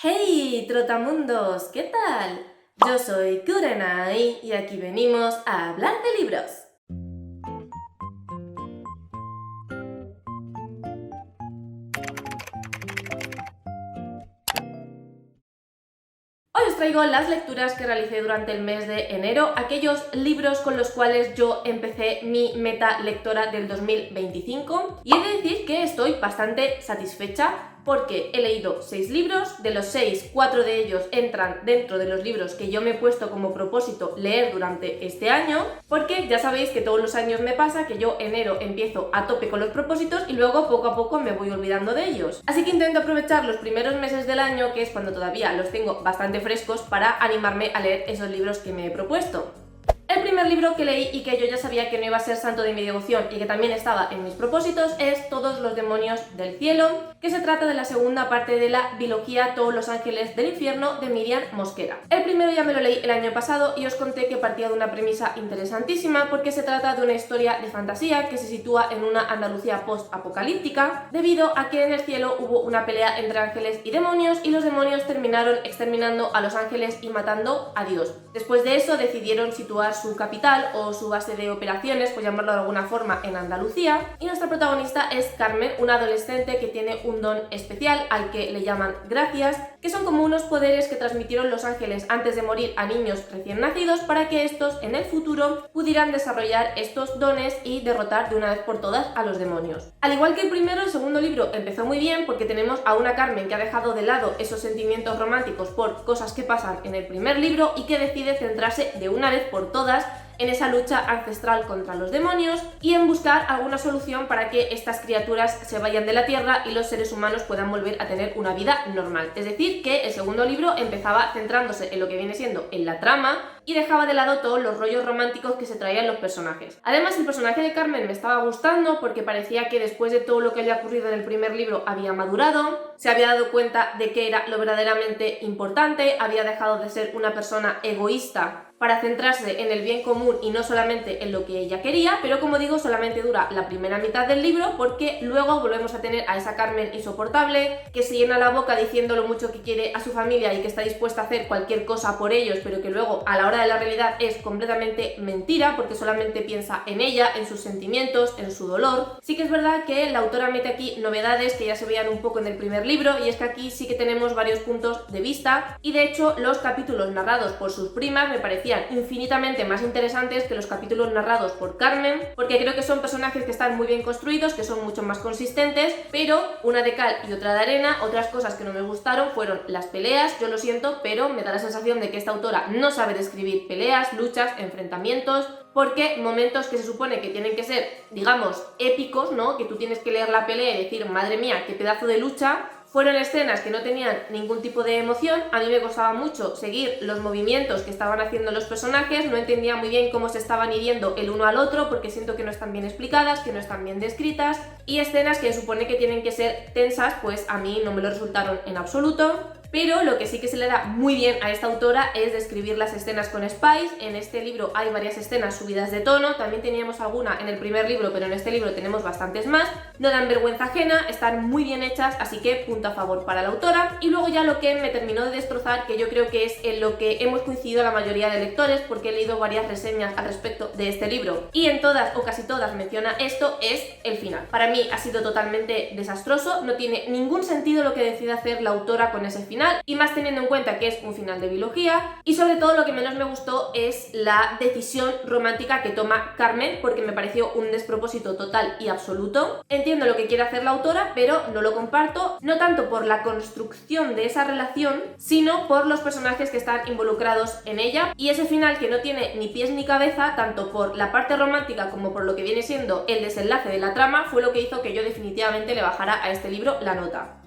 ¡Hey, trotamundos! ¿Qué tal? Yo soy Kurenai y aquí venimos a hablar de libros. Hoy os traigo las lecturas que realicé durante el mes de enero, aquellos libros con los cuales yo empecé mi meta lectora del 2025 y he de decir que estoy bastante satisfecha porque he leído 6 libros, de los 6, 4 de ellos entran dentro de los libros que yo me he puesto como propósito leer durante este año, porque ya sabéis que todos los años me pasa que yo enero empiezo a tope con los propósitos y luego poco a poco me voy olvidando de ellos. Así que intento aprovechar los primeros meses del año, que es cuando todavía los tengo bastante frescos, para animarme a leer esos libros que me he propuesto. El primer libro que leí y que yo ya sabía que no iba a ser santo de mi devoción y que también estaba en mis propósitos es Todos los demonios del cielo, que se trata de la segunda parte de la biología Todos los ángeles del infierno de Miriam Mosquera. El primero ya me lo leí el año pasado y os conté que partía de una premisa interesantísima porque se trata de una historia de fantasía que se sitúa en una Andalucía post-apocalíptica debido a que en el cielo hubo una pelea entre ángeles y demonios y los demonios terminaron exterminando a los ángeles y matando a Dios. Después de eso decidieron situar su capital o su base de operaciones, por llamarlo de alguna forma, en Andalucía, y nuestra protagonista es Carmen, una adolescente que tiene un don especial al que le llaman gracias, que son como unos poderes que transmitieron los ángeles antes de morir a niños recién nacidos para que estos en el futuro pudieran desarrollar estos dones y derrotar de una vez por todas a los demonios. Al igual que el primero, el segundo libro empezó muy bien porque tenemos a una Carmen que ha dejado de lado esos sentimientos románticos por cosas que pasan en el primer libro y que decide centrarse de una vez por todas en esa lucha ancestral contra los demonios y en buscar alguna solución para que estas criaturas se vayan de la tierra y los seres humanos puedan volver a tener una vida normal. Es decir, que el segundo libro empezaba centrándose en lo que viene siendo en la trama y dejaba de lado todos los rollos románticos que se traían los personajes. Además, el personaje de Carmen me estaba gustando porque parecía que después de todo lo que había ocurrido en el primer libro había madurado, se había dado cuenta de que era lo verdaderamente importante, había dejado de ser una persona egoísta para centrarse en el bien común y no solamente en lo que ella quería, pero como digo, solamente dura la primera mitad del libro porque luego volvemos a tener a esa Carmen insoportable que se llena la boca diciendo lo mucho que quiere a su familia y que está dispuesta a hacer cualquier cosa por ellos, pero que luego a la hora de la realidad es completamente mentira porque solamente piensa en ella, en sus sentimientos, en su dolor. Sí que es verdad que la autora mete aquí novedades que ya se veían un poco en el primer libro y es que aquí sí que tenemos varios puntos de vista y de hecho los capítulos narrados por sus primas me parecían infinitamente más interesantes que los capítulos narrados por Carmen, porque creo que son personajes que están muy bien construidos, que son mucho más consistentes, pero una de cal y otra de arena. Otras cosas que no me gustaron fueron las peleas, yo lo siento, pero me da la sensación de que esta autora no sabe describir peleas, luchas, enfrentamientos, porque momentos que se supone que tienen que ser, digamos, épicos, ¿no? Que tú tienes que leer la pelea y decir, madre mía, qué pedazo de lucha, fueron escenas que no tenían ningún tipo de emoción. A mí me costaba mucho seguir los movimientos que estaban haciendo los personajes, no entendía muy bien cómo se estaban hiriendo el uno al otro porque siento que no están bien explicadas, que no están bien descritas, y escenas que se supone que tienen que ser tensas, pues a mí no me lo resultaron en absoluto. Pero lo que sí que se le da muy bien a esta autora es describir las escenas con Spice. En este libro hay varias escenas subidas de tono, también teníamos alguna en el primer libro, pero en este libro tenemos bastantes más. No dan vergüenza ajena, están muy bien hechas, así que punto a favor para la autora. Y luego ya lo que me terminó de destrozar, que yo creo que es en lo que hemos coincidido la mayoría de lectores, porque he leído varias reseñas al respecto de este libro, y en todas o casi todas menciona esto, es el final. Para mí ha sido totalmente desastroso, no tiene ningún sentido lo que decide hacer la autora con ese final, y más teniendo en cuenta que es un final de biología, y sobre todo lo que menos me gustó es la decisión romántica que toma Carmen, porque me pareció un despropósito total y absoluto. Entiendo lo que quiere hacer la autora, pero no lo comparto, no tanto por la construcción de esa relación, sino por los personajes que están involucrados en ella, y ese final que no tiene ni pies ni cabeza, tanto por la parte romántica como por lo que viene siendo el desenlace de la trama, fue lo que hizo que yo definitivamente le bajara a este libro la nota.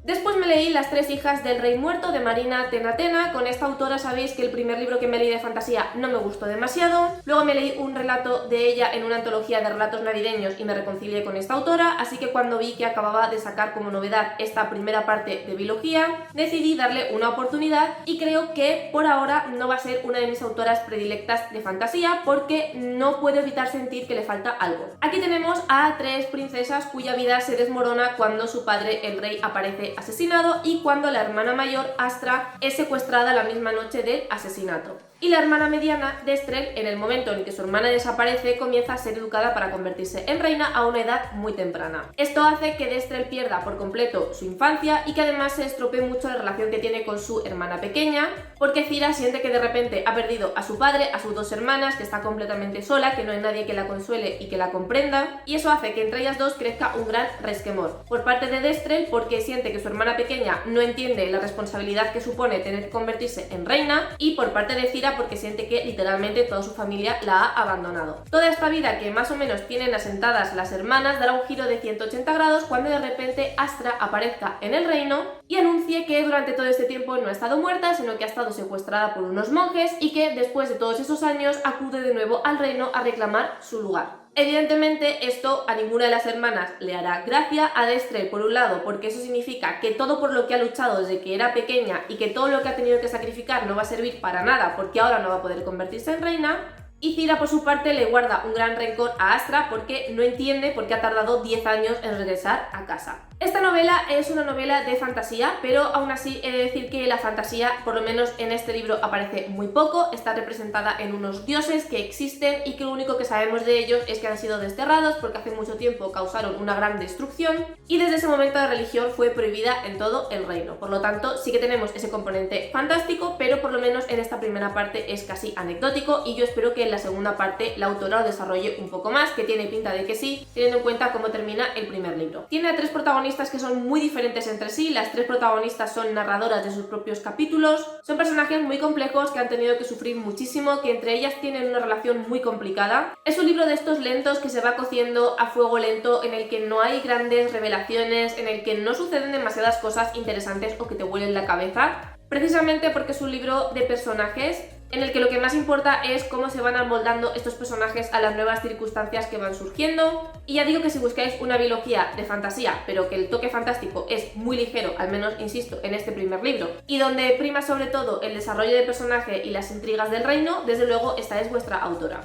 Después me leí Las tres hijas del rey muerto de Marina Tenatena. Con esta autora sabéis que el primer libro que me leí de fantasía no me gustó demasiado. Luego me leí un relato de ella en una antología de relatos navideños y me reconcilié con esta autora, así que cuando vi que acababa de sacar como novedad esta primera parte de biología, decidí darle una oportunidad y creo que por ahora no va a ser una de mis autoras predilectas de fantasía porque no puedo evitar sentir que le falta algo. Aquí tenemos a tres princesas cuya vida se desmorona cuando su padre, el rey, aparece asesinado y cuando la hermana mayor, Astra, es secuestrada la misma noche del asesinato. Y la hermana mediana, Destrel, en el momento en que su hermana desaparece, comienza a ser educada para convertirse en reina a una edad muy temprana. Esto hace que Destrel pierda por completo su infancia y que además se estropee mucho la relación que tiene con su hermana pequeña, porque Cira siente que de repente ha perdido a su padre, a sus dos hermanas, que está completamente sola, que no hay nadie que la consuele y que la comprenda, y eso hace que entre ellas dos crezca un gran resquemor. Por parte de Destrel, porque siente que su hermana pequeña no entiende la responsabilidad que supone tener que convertirse en reina, y por parte de Cira porque siente que literalmente toda su familia la ha abandonado. Toda esta vida que más o menos tienen asentadas las hermanas dará un giro de 180 grados cuando de repente Astra aparezca en el reino y anuncie que durante todo este tiempo no ha estado muerta, sino que ha estado secuestrada por unos monjes y que después de todos esos años acude de nuevo al reino a reclamar su lugar. Evidentemente esto a ninguna de las hermanas le hará gracia, a Destrel por un lado porque eso significa que todo por lo que ha luchado desde que era pequeña y que todo lo que ha tenido que sacrificar no va a servir para nada porque ahora no va a poder convertirse en reina, y Cira por su parte le guarda un gran rencor a Astra porque no entiende por qué ha tardado 10 años en regresar a casa. Esta novela es una novela de fantasía, pero aún así he de decir que la fantasía, por lo menos en este libro, aparece muy poco. Está representada en unos dioses que existen y que lo único que sabemos de ellos es que han sido desterrados porque hace mucho tiempo causaron una gran destrucción y desde ese momento la religión fue prohibida en todo el reino. Por lo tanto, sí que tenemos ese componente fantástico, pero por lo menos en esta primera parte es casi anecdótico y yo espero que en la segunda parte la autora lo desarrolle un poco más, que tiene pinta de que sí, teniendo en cuenta cómo termina el primer libro. Tiene a tres protagonistas que son muy diferentes entre sí, las tres protagonistas son narradoras de sus propios capítulos, son personajes muy complejos que han tenido que sufrir muchísimo, que entre ellas tienen una relación muy complicada. Es un libro de estos lentos que se va cociendo a fuego lento, en el que no hay grandes revelaciones, en el que no suceden demasiadas cosas interesantes o que te vuelen la cabeza, precisamente porque es un libro de personajes en el que lo que más importa es cómo se van amoldando estos personajes a las nuevas circunstancias que van surgiendo. Y ya digo que si buscáis una biología de fantasía, pero que el toque fantástico es muy ligero, al menos insisto, en este primer libro, y donde prima sobre todo el desarrollo de personaje y las intrigas del reino, desde luego esta es vuestra autora.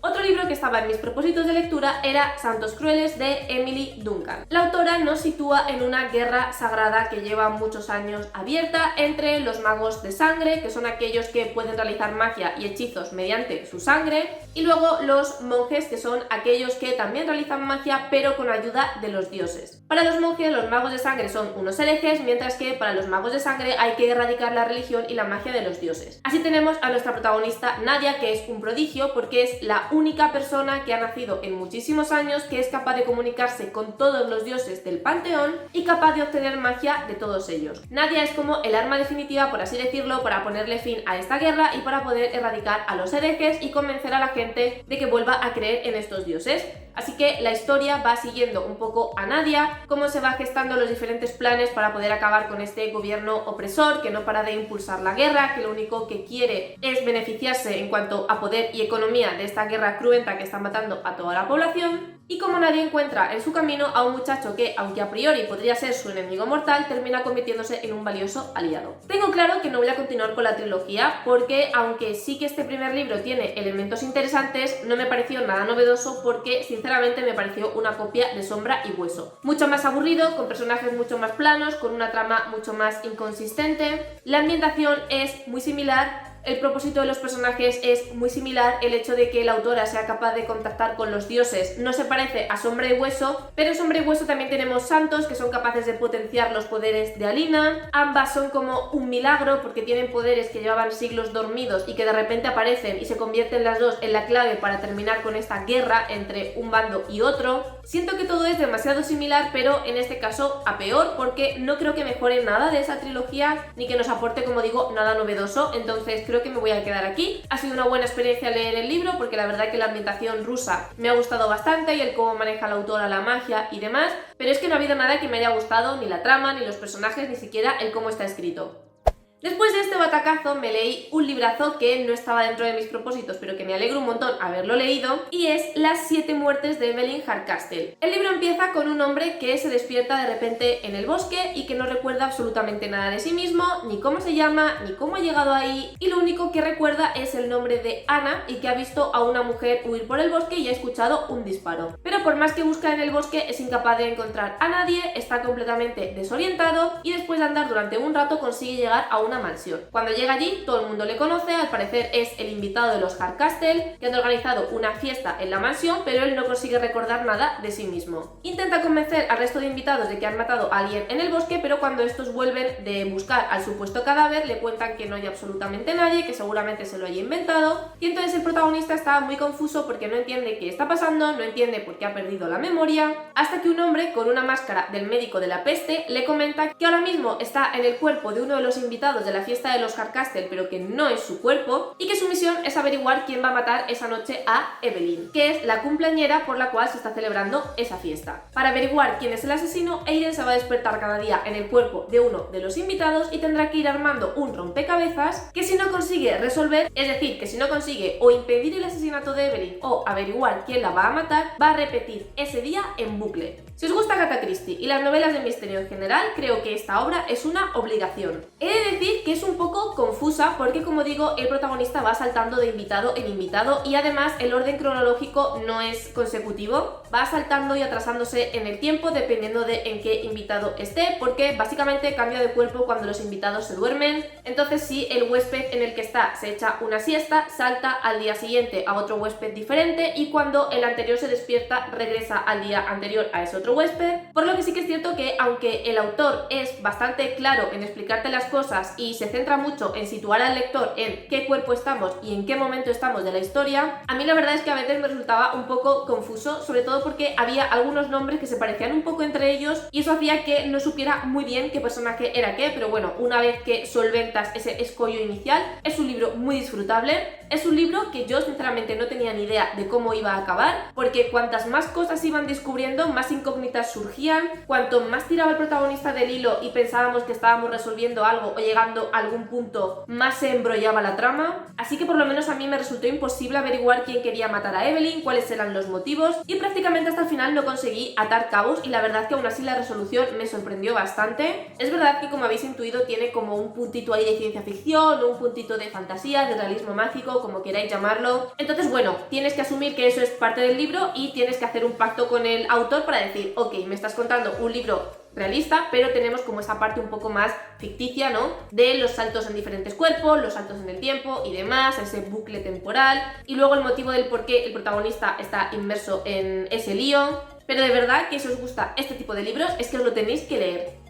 Otro libro que estaba en mis propósitos de lectura era Santos Crueles de Emily Duncan. La autora nos sitúa en una guerra sagrada que lleva muchos años abierta entre los magos de sangre, que son aquellos que pueden realizar magia y hechizos mediante su sangre, y luego los monjes, que son aquellos que también realizan magia pero con ayuda de los dioses. Para los monjes, los magos de sangre son unos herejes, mientras que para los magos de sangre hay que erradicar la religión y la magia de los dioses. Así tenemos a nuestra protagonista Nadia, que es un prodigio porque es la única persona que ha nacido en muchísimos años que es capaz de comunicarse con todos los dioses del panteón y capaz de obtener magia de todos ellos. Nadia es como el arma definitiva, por así decirlo, para ponerle fin a esta guerra y para poder erradicar a los herejes y convencer a la gente de que vuelva a creer en estos dioses. Así que la historia va siguiendo un poco a Nadia, cómo se va gestando los diferentes planes para poder acabar con este gobierno opresor que no para de impulsar la guerra, que lo único que quiere es beneficiarse en cuanto a poder y economía de esta guerra cruenta que está matando a toda la población, y como Nadia encuentra en su camino a un muchacho que, aunque a priori podría ser su enemigo mortal, termina convirtiéndose en un valioso aliado. Tengo claro que no voy a continuar con la trilogía porque, aunque sí que este primer libro tiene elementos interesantes, no me pareció nada novedoso porque sinceramente me pareció una copia de Sombra y Hueso. Mucho más aburrido, con personajes mucho más planos, con una trama mucho más inconsistente. La ambientación es muy similar, el propósito de los personajes es muy similar, el hecho de que la autora sea capaz de contactar con los dioses no se parece a Sombra y Hueso, pero en Sombra y Hueso también tenemos santos que son capaces de potenciar los poderes de Alina. Ambas son como un milagro porque tienen poderes que llevaban siglos dormidos y que de repente aparecen y se convierten las dos en la clave para terminar con esta guerra entre un bando y otro. Siento que todo es demasiado similar, pero en este caso a peor, porque no creo que mejore nada de esa trilogía ni que nos aporte, como digo, nada novedoso. Entonces creo que me voy a quedar aquí. Ha sido una buena experiencia leer el libro porque la verdad que la ambientación rusa me ha gustado bastante y el cómo maneja la autora la magia y demás, pero es que no ha habido nada que me haya gustado, ni la trama, ni los personajes, ni siquiera el cómo está escrito. Después de este batacazo me leí un librazo que no estaba dentro de mis propósitos, pero que me alegro un montón haberlo leído, y es Las 7 muertes de Evelyn Hardcastle. El libro empieza con un hombre que se despierta de repente en el bosque y que no recuerda absolutamente nada de sí mismo, ni cómo se llama, ni cómo ha llegado ahí, y lo único que recuerda es el nombre de Anna y que ha visto a una mujer huir por el bosque y ha escuchado un disparo. Pero por más que busca en el bosque es incapaz de encontrar a nadie, está completamente desorientado y después de andar durante un rato consigue llegar a una mansión. Cuando llega allí todo el mundo le conoce, al parecer es el invitado de los Hardcastle, que han organizado una fiesta en la mansión, pero él no consigue recordar nada de sí mismo. Intenta convencer al resto de invitados de que han matado a alguien en el bosque, pero cuando estos vuelven de buscar al supuesto cadáver le cuentan que no hay absolutamente nadie, que seguramente se lo haya inventado, y entonces el protagonista está muy confuso porque no entiende qué está pasando, no entiende por qué ha perdido la memoria, hasta que un hombre con una máscara del médico de la peste le comenta que ahora mismo está en el cuerpo de uno de los invitados de la fiesta de los Hardcastle, pero que no es su cuerpo, y que su misión es averiguar quién va a matar esa noche a Evelyn, que es la cumpleañera por la cual se está celebrando esa fiesta. Para averiguar quién es el asesino, Aiden se va a despertar cada día en el cuerpo de uno de los invitados y tendrá que ir armando un rompecabezas que si no consigue resolver, es decir, que si no consigue o impedir el asesinato de Evelyn o averiguar quién la va a matar, va a repetir ese día en bucle. Si os gusta Agatha Christie y las novelas de misterio en general, creo que esta obra es una obligación. He de decir que es un poco confusa porque, como digo, el protagonista va saltando de invitado en invitado y además el orden cronológico no es consecutivo, va saltando y atrasándose en el tiempo dependiendo de en qué invitado esté, porque básicamente cambia de cuerpo cuando los invitados se duermen. Entonces, si el huésped en el que está se echa una siesta, salta al día siguiente a otro huésped diferente, y cuando el anterior se despierta regresa al día anterior a ese otro huésped, por lo que sí que es cierto que aunque el autor es bastante claro en explicarte las cosas y se centra mucho en situar al lector en qué cuerpo estamos y en qué momento estamos de la historia, a mí la verdad es que a veces me resultaba un poco confuso, sobre todo porque había algunos nombres que se parecían un poco entre ellos y eso hacía que no supiera muy bien qué personaje era qué, pero bueno, una vez que solventas ese escollo inicial, es un libro muy disfrutable. Es un libro que yo sinceramente no tenía ni idea de cómo iba a acabar, porque cuantas más cosas iban descubriendo, más incógnitas surgían, cuanto más tiraba el protagonista del hilo y pensábamos que estábamos resolviendo algo o llegando a algún punto, más se embrollaba la trama. Así que por lo menos a mí me resultó imposible averiguar quién quería matar a Evelyn, cuáles eran los motivos, y prácticamente hasta el final no conseguí atar cabos, y la verdad que aún así la resolución me sorprendió bastante. Es verdad que, como habéis intuido, tiene como un puntito ahí de ciencia ficción, un puntito de fantasía, de realismo mágico, como queráis llamarlo. Entonces, bueno, tienes que asumir que eso es parte del libro y tienes que hacer un pacto con el autor para decir, ok, me estás contando un libro realista, pero tenemos como esa parte un poco más ficticia, ¿no? De los saltos en diferentes cuerpos, los saltos en el tiempo y demás, ese bucle temporal, y luego el motivo del por qué el protagonista está inmerso en ese lío. Pero de verdad que si os gusta este tipo de libros es que os lo tenéis que leer.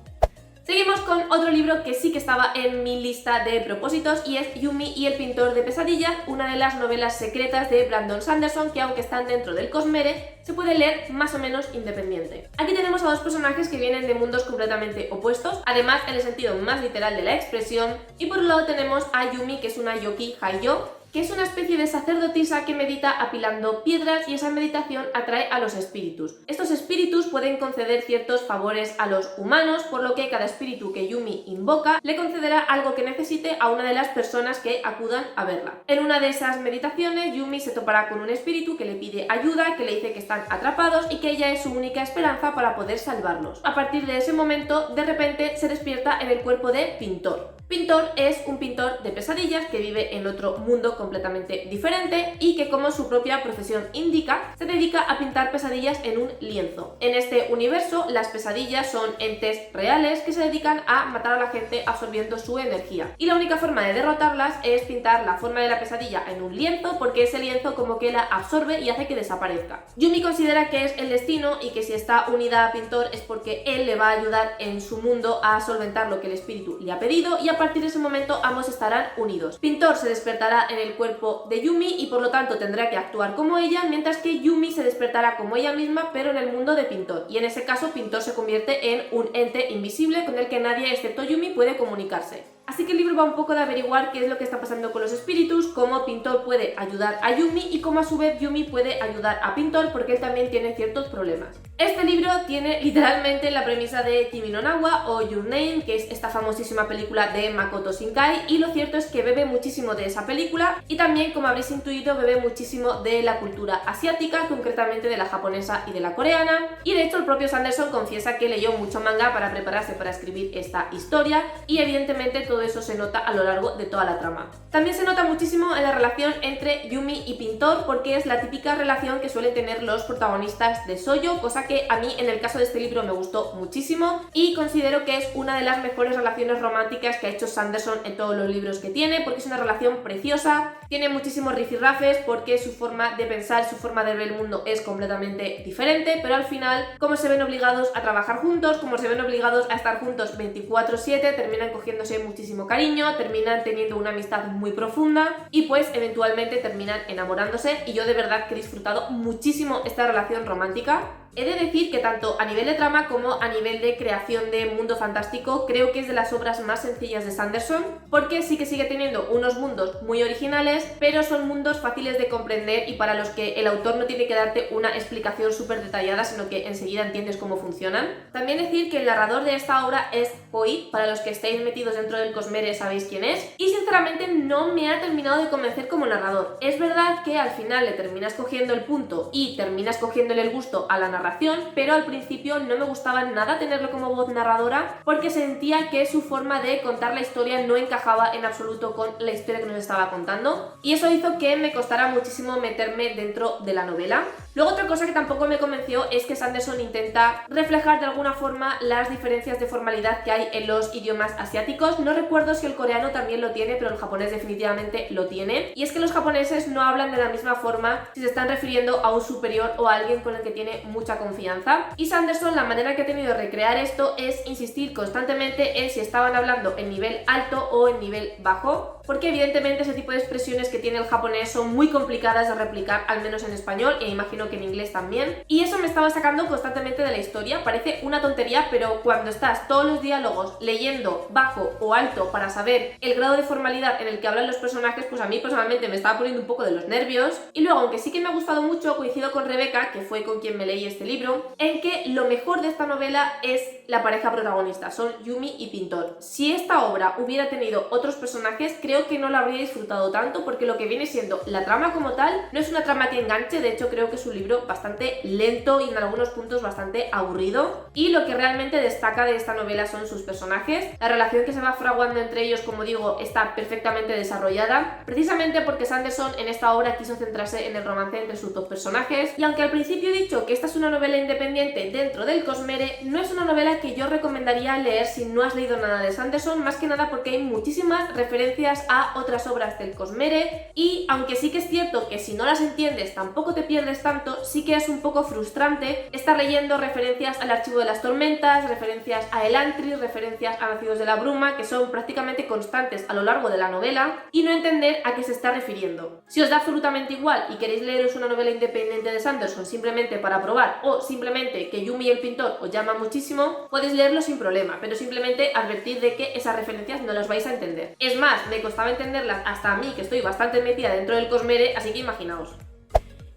Seguimos con otro libro que sí que estaba en mi lista de propósitos y es Yumi y el pintor de pesadillas, una de las novelas secretas de Brandon Sanderson que, aunque están dentro del Cosmere, se puede leer más o menos independiente. Aquí tenemos a dos personajes que vienen de mundos completamente opuestos, además en el sentido más literal de la expresión, y por un lado tenemos a Yumi, que es una yoki haiyo, que es una especie de sacerdotisa que medita apilando piedras y esa meditación atrae a los espíritus. Estos espíritus pueden conceder ciertos favores a los humanos, por lo que cada espíritu que Yumi invoca le concederá algo que necesite a una de las personas que acudan a verla. En una de esas meditaciones, Yumi se topará con un espíritu que le pide ayuda, que le dice que están atrapados y que ella es su única esperanza para poder salvarlos. A partir de ese momento, de repente se despierta en el cuerpo de Pintor. Pintor es un pintor de pesadillas que vive en otro mundo completamente diferente y que, como su propia profesión indica, se dedica a pintar pesadillas en un lienzo. En este universo, las pesadillas son entes reales que se dedican a matar a la gente absorbiendo su energía. Y la única forma de derrotarlas es pintar la forma de la pesadilla en un lienzo, porque ese lienzo como que la absorbe y hace que desaparezca. Yumi considera que es el destino y que si está unida a Pintor es porque él le va a ayudar en su mundo a solventar lo que el espíritu le ha pedido, y a partir de ese momento ambos estarán unidos. Pintor se despertará en el cuerpo de Yumi y por lo tanto tendrá que actuar como ella, mientras que Yumi se despertará como ella misma pero en el mundo de Pintor, y en ese caso Pintor se convierte en un ente invisible con el que nadie excepto Yumi puede comunicarse. Así que el libro va un poco de averiguar qué es lo que está pasando con los espíritus, cómo Pintor puede ayudar a Yumi y cómo a su vez Yumi puede ayudar a Pintor porque él también tiene ciertos problemas. Este libro tiene literalmente la premisa de Kimi no Na wa o Your Name, que es esta famosísima película de Makoto Shinkai, y lo cierto es que bebe muchísimo de esa película y también, como habréis intuido, bebe muchísimo de la cultura asiática, concretamente de la japonesa y de la coreana, y de hecho el propio Sanderson confiesa que leyó mucho manga para prepararse para escribir esta historia y evidentemente todo eso se nota a lo largo de toda la trama. También se nota muchísimo en la relación entre Yumi y Pintor porque es la típica relación que suelen tener los protagonistas de shoujo, cosa que a mí en el caso de este libro me gustó muchísimo y considero que es una de las mejores relaciones románticas que ha hecho Sanderson en todos los libros que tiene, porque es una relación preciosa, tiene muchísimos rifirrafes porque su forma de pensar, su forma de ver el mundo es completamente diferente, pero al final, como se ven obligados a trabajar juntos, como se ven obligados a estar juntos 24/7, terminan cogiéndose muchísimo cariño, terminan teniendo una amistad muy profunda y pues eventualmente terminan enamorándose, y yo de verdad que he disfrutado muchísimo esta relación romántica. He de decir que tanto a nivel de trama como a nivel de creación de mundo fantástico creo que es de las obras más sencillas de Sanderson, porque sí que sigue teniendo unos mundos muy originales, pero son mundos fáciles de comprender y para los que el autor no tiene que darte una explicación súper detallada, sino que enseguida entiendes cómo funcionan. También decir que el narrador de esta obra es Koi, para los que estéis metidos dentro del Cosmere sabéis quién es, y sinceramente no me ha terminado de convencer como narrador. Es verdad que al final le terminas cogiendo el punto y terminas cogiéndole el gusto a la narración, pero al principio no me gustaba nada tenerlo como voz narradora porque sentía que su forma de contar la historia no encajaba en absoluto con la historia que nos estaba contando, y eso hizo que me costara muchísimo meterme dentro de la novela. Luego, otra cosa que tampoco me convenció es que Sanderson intenta reflejar de alguna forma las diferencias de formalidad que hay en los idiomas asiáticos. No recuerdo si el coreano también lo tiene, pero el japonés definitivamente lo tiene, y es que los japoneses no hablan de la misma forma si se están refiriendo a un superior o a alguien con el que tiene mucha confianza, y Sanderson la manera que ha tenido de recrear esto es insistir constantemente en si estaban hablando en nivel alto o en nivel bajo, porque evidentemente ese tipo de expresiones que tiene el japonés son muy complicadas de replicar, al menos en español, e imagino que en inglés también, y eso me estaba sacando constantemente de la historia. Parece una tontería, pero cuando estás todos los diálogos leyendo bajo o alto para saber el grado de formalidad en el que hablan los personajes, pues a mí personalmente me estaba poniendo un poco de los nervios. Y luego, aunque sí que me ha gustado mucho, coincido con Rebeca, que fue con quien me leí este libro, en que lo mejor de esta novela es la pareja protagonista, son Yumi y Pintor. Si esta obra hubiera tenido otros personajes, creo que no la habría disfrutado tanto, porque lo que viene siendo la trama como tal no es una trama que enganche. De hecho creo que es un libro bastante lento y en algunos puntos bastante aburrido, y lo que realmente destaca de esta novela son sus personajes. La relación que se va fraguando entre ellos, como digo, está perfectamente desarrollada, precisamente porque Sanderson en esta obra quiso centrarse en el romance entre sus dos personajes, y aunque al principio he dicho que esta es una novela independiente dentro del Cosmere, no es una novela que yo recomendaría leer si no has leído nada de Sanderson, más que nada porque hay muchísimas referencias a otras obras del Cosmere, y aunque sí que es cierto que si no las entiendes tampoco te pierdes tanto, sí que es un poco frustrante estar leyendo referencias al Archivo de las Tormentas, referencias a Elantris, referencias a Nacidos de la Bruma, que son prácticamente constantes a lo largo de la novela, y no entender a qué se está refiriendo. Si os da absolutamente igual y queréis leeros una novela independiente de Sanderson simplemente para probar, o simplemente que Yumi y el Pintor os llama muchísimo, podéis leerlo sin problema, pero simplemente advertid de que esas referencias no las vais a entender. Es más, me costaba entenderlas hasta a mí, que estoy bastante metida dentro del Cosmere, así que imaginaos.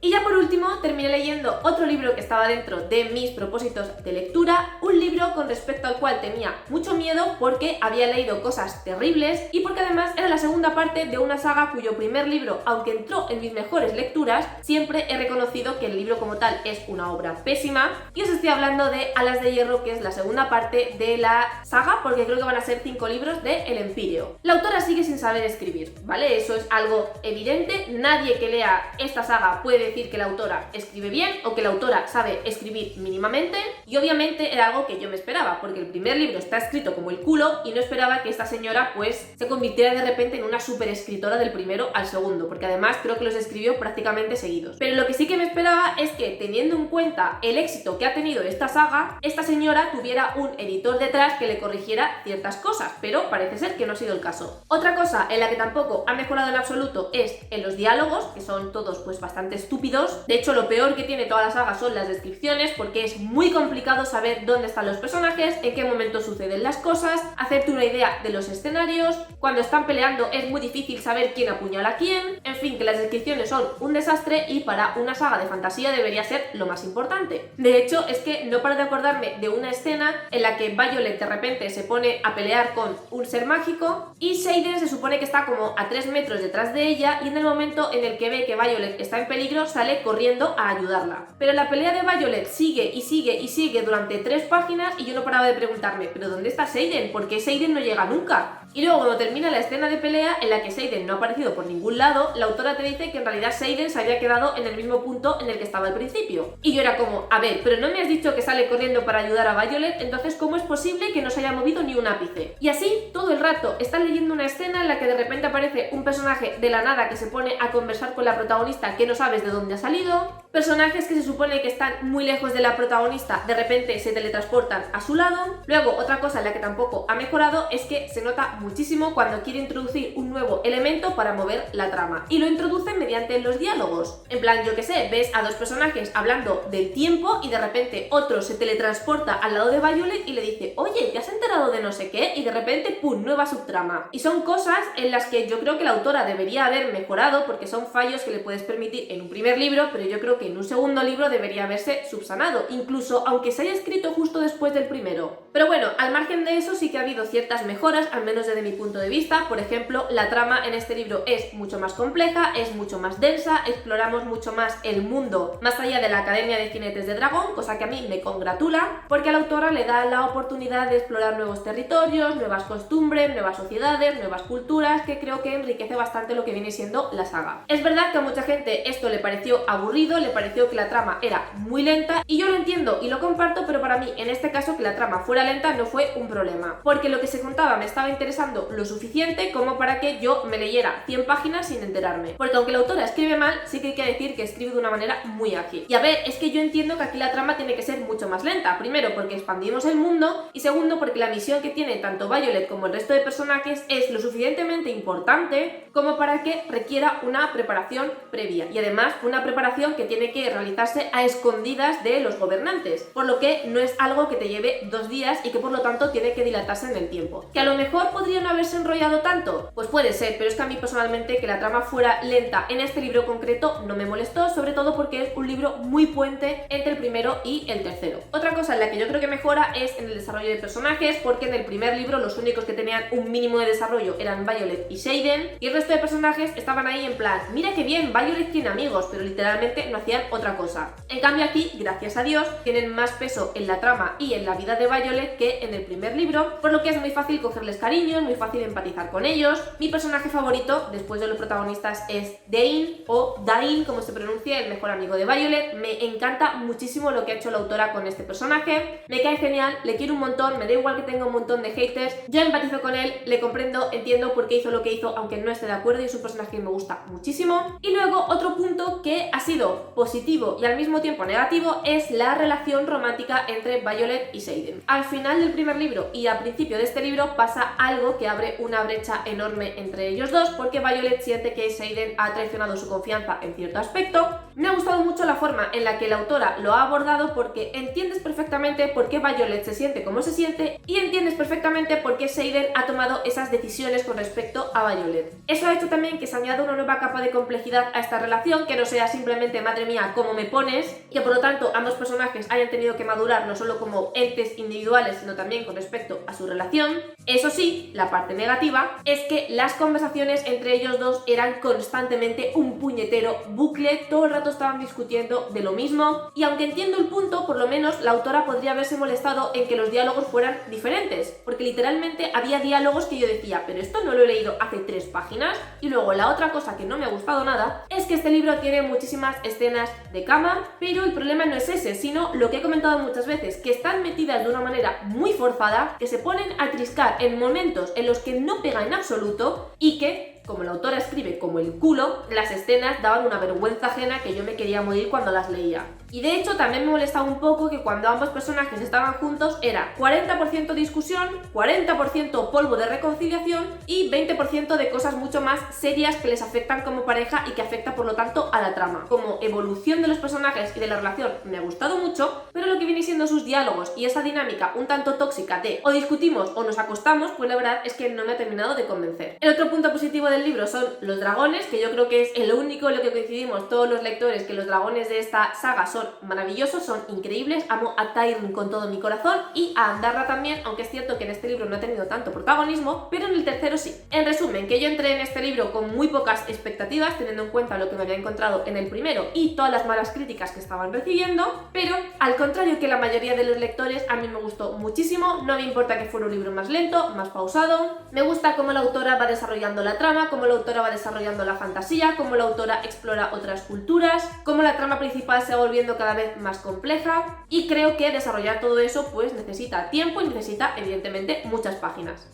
Y ya por último terminé leyendo otro libro que estaba dentro de mis propósitos de lectura, un libro con respecto al cual tenía mucho miedo porque había leído cosas terribles y porque además era la segunda parte de una saga cuyo primer libro, aunque entró en mis mejores lecturas, siempre he reconocido que el libro como tal es una obra pésima, y os estoy hablando de Alas de Hierro, que es la segunda parte de la saga, porque creo que van a ser 5 libros de El Empíreo. La autora sigue sin saber escribir, ¿vale? Eso es algo evidente, nadie que lea esta saga puede decir que la autora escribe bien o que la autora sabe escribir mínimamente, y obviamente era algo que yo me esperaba, porque el primer libro está escrito como el culo y no esperaba que esta señora pues se convirtiera de repente en una super escritora del primero al segundo, porque además creo que los escribió prácticamente seguidos. Pero lo que sí que me esperaba es que, teniendo en cuenta el éxito que ha tenido esta saga, esta señora tuviera un editor detrás que le corrigiera ciertas cosas, pero parece ser que no ha sido el caso. Otra cosa en la que tampoco ha mejorado en absoluto es en los diálogos, que son todos pues bastante estúpidos, estúpidos. De hecho, lo peor que tiene toda la saga son las descripciones, porque es muy complicado saber dónde están los personajes, en qué momento suceden las cosas, hacerte una idea de los escenarios. Cuando están peleando es muy difícil saber quién apuñala a quién. En fin, que las descripciones son un desastre y para una saga de fantasía debería ser lo más importante. De hecho, es que no paro de acordarme de una escena en la que Violet de repente se pone a pelear con un ser mágico y Xaden se supone que está como a 3 metros detrás de ella, y en el momento en el que ve que Violet está en peligro sale corriendo a ayudarla. Pero la pelea de Violet sigue y sigue y sigue durante 3 páginas y yo no paraba de preguntarme, ¿pero dónde está Xaden? ¿Por qué Xaden no llega nunca? Y luego cuando termina la escena de pelea en la que Xaden no ha aparecido por ningún lado, la autora te dice que en realidad Xaden se había quedado en el mismo punto en el que estaba al principio. Y yo era como, a ver, pero no me has dicho que sale corriendo para ayudar a Violet, entonces ¿cómo es posible que no se haya movido ni un ápice? Y así todo el rato estás leyendo una escena en la que de repente aparece un personaje de la nada que se pone a conversar con la protagonista que no sabes de dónde ha salido, personajes que se supone que están muy lejos de la protagonista de repente se teletransportan a su lado. Luego otra cosa en la que tampoco ha mejorado es que se nota muchísimo cuando quiere introducir un nuevo elemento para mover la trama, y lo introduce mediante los diálogos. En plan, yo que sé, ves a dos personajes hablando del tiempo y de repente otro se teletransporta al lado de Violet y le dice, oye, ¿te has enterado de no sé qué? Y de repente, ¡pum!, nueva subtrama. Y son cosas en las que yo creo que la autora debería haber mejorado, porque son fallos que le puedes permitir en un primer libro, pero yo creo que en un segundo libro debería haberse subsanado, incluso aunque se haya escrito justo después del primero. Pero bueno, al margen de eso sí que ha habido ciertas mejoras, al menos desde mi punto de vista. Por ejemplo, la trama en este libro es mucho más compleja, es mucho más densa, exploramos mucho más el mundo más allá de la Academia de Jinetes de Dragón, cosa que a mí me congratula, porque a la autora le da la oportunidad de explorar nuevos territorios, nuevas costumbres, nuevas sociedades, nuevas culturas, que creo que enriquece bastante lo que viene siendo la saga. Es verdad que a mucha gente esto le pareció aburrido, le pareció que la trama era muy lenta, y yo lo entiendo y lo comparto, pero para mí en este caso que la trama fuera lenta no fue un problema, porque lo que se contaba me estaba interesando lo suficiente como para que yo me leyera 100 páginas sin enterarme. Porque aunque la autora escribe mal, sí que hay que decir que escribe de una manera muy ágil. Y a ver, es que yo entiendo que aquí la trama tiene que ser mucho más lenta. Primero, porque expandimos el mundo, y segundo, porque la misión que tiene tanto Violet como el resto de personajes es lo suficientemente importante como para que requiera una preparación previa. Y además, una preparación que tiene que realizarse a escondidas de los gobernantes, por lo que no es algo que te lleve 2 días y que por lo tanto tiene que dilatarse en el tiempo. ¿Que a lo mejor podrían haberse enrollado tanto? Pues puede ser, pero es que a mí personalmente que la trama fuera lenta en este libro concreto no me molestó, sobre todo porque es un libro muy puente entre el primero y el tercero. Otra cosa en la que yo creo que mejora es en el desarrollo de personajes, porque en el primer libro los únicos que tenían un mínimo de desarrollo eran Violet y Xaden, y el resto de personajes estaban ahí en plan, mira qué bien, Violet tiene amigos, pero literalmente no hacían otra cosa. En cambio aquí, gracias a Dios, tienen más peso en la trama y en la vida de Violet que en el primer libro, por lo que es muy fácil cogerles cariño, es muy fácil empatizar con ellos. Mi personaje favorito, después de los protagonistas, es Dain, o Dain, como se pronuncia, el mejor amigo de Violet. Me encanta muchísimo lo que ha hecho la autora con este personaje, me cae genial, le quiero un montón, me da igual que tenga un montón de haters, yo empatizo con él, le comprendo, entiendo por qué hizo lo que hizo, aunque no esté de acuerdo, y es un personaje que me gusta muchísimo. Y luego otro punto que ha sido positivo y al mismo tiempo negativo es la relación romántica entre Violet y Xaden. Al final del primer libro y al principio de este libro pasa algo que abre una brecha enorme entre ellos dos, porque Violet siente que Xaden ha traicionado su confianza en cierto aspecto. Me ha gustado mucho la forma en la que la autora lo ha abordado, porque entiendes perfectamente por qué Violet se siente como se siente y entiendes perfectamente por qué Xaden ha tomado esas decisiones con respecto a Violet. Eso ha hecho también que se añada una nueva capa de complejidad a esta relación, que no sea simplemente madre mía, cómo me pones, y que por lo tanto ambos personajes hayan tenido que madurar no solo como entes individuales, sino también con respecto a su relación. Eso sí, la parte negativa es que las conversaciones entre ellos dos eran constantemente un puñetero bucle, todo el rato estaban discutiendo de lo mismo, y aunque entiendo el punto, por lo menos la autora podría haberse molestado en que los diálogos fueran diferentes, porque literalmente había diálogos que yo decía, pero esto no lo he leído hace 3 páginas. Y luego la otra cosa que no me ha gustado nada es que este libro tiene muchísimas escenas de cama, pero el problema no es ese, sino lo que he comentado muchas veces, que están metidas de una manera muy forzada, que se ponen a triscar en momentos en los que no pega en absoluto y que como la autora escribe como el culo, las escenas daban una vergüenza ajena que yo me quería morir cuando las leía. Y de hecho también me molestaba un poco que cuando ambos personajes estaban juntos era 40% discusión, 40% polvo de reconciliación y 20% de cosas mucho más serias que les afectan como pareja y que afecta por lo tanto a la trama. Como evolución de los personajes y de la relación me ha gustado mucho, pero lo que viene siendo sus diálogos y esa dinámica un tanto tóxica de o discutimos o nos acostamos, pues la verdad es que no me ha terminado de convencer. El otro punto positivo del libro son los dragones, que yo creo que es el único en lo que coincidimos todos los lectores, que los dragones de esta saga son maravillosos, son increíbles, amo a Tyrn con todo mi corazón y a Andarra también, aunque es cierto que en este libro no ha tenido tanto protagonismo, pero en el tercero sí. En resumen, que yo entré en este libro con muy pocas expectativas, teniendo en cuenta lo que me había encontrado en el primero y todas las malas críticas que estaban recibiendo, pero al contrario que la mayoría de los lectores, a mí me gustó muchísimo, no me importa que fuera un libro más lento, más pausado, me gusta cómo la autora va desarrollando la trama, cómo la autora va desarrollando la fantasía, cómo la autora explora otras culturas, cómo la trama principal se va volviendo cada vez más compleja y creo que desarrollar todo eso pues necesita tiempo y necesita evidentemente muchas páginas.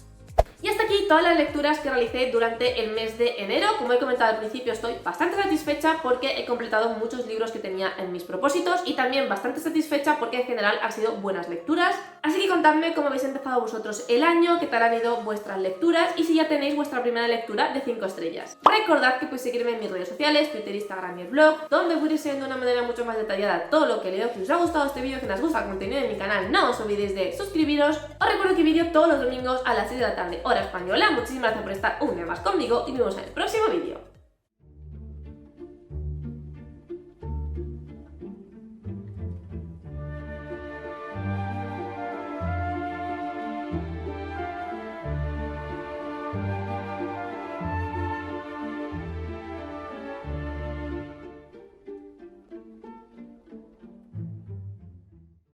Y hasta aquí todas las lecturas que realicé durante el mes de enero. Como he comentado al principio, estoy bastante satisfecha porque he completado muchos libros que tenía en mis propósitos y también bastante satisfecha porque en general han sido buenas lecturas. Así que contadme cómo habéis empezado vosotros el año, qué tal han ido vuestras lecturas y si ya tenéis vuestra primera lectura de 5 estrellas. Recordad que podéis seguirme en mis redes sociales, Twitter, Instagram y el blog, donde voy a ir enseñando de una manera mucho más detallada todo lo que leo. Si os ha gustado este vídeo, que os gusta el contenido de mi canal, no os olvidéis de suscribiros. Os recuerdo que vídeo todos los domingos a las 6 de la tarde, hora española. Muchísimas gracias por estar un día más conmigo y nos vemos en el próximo vídeo.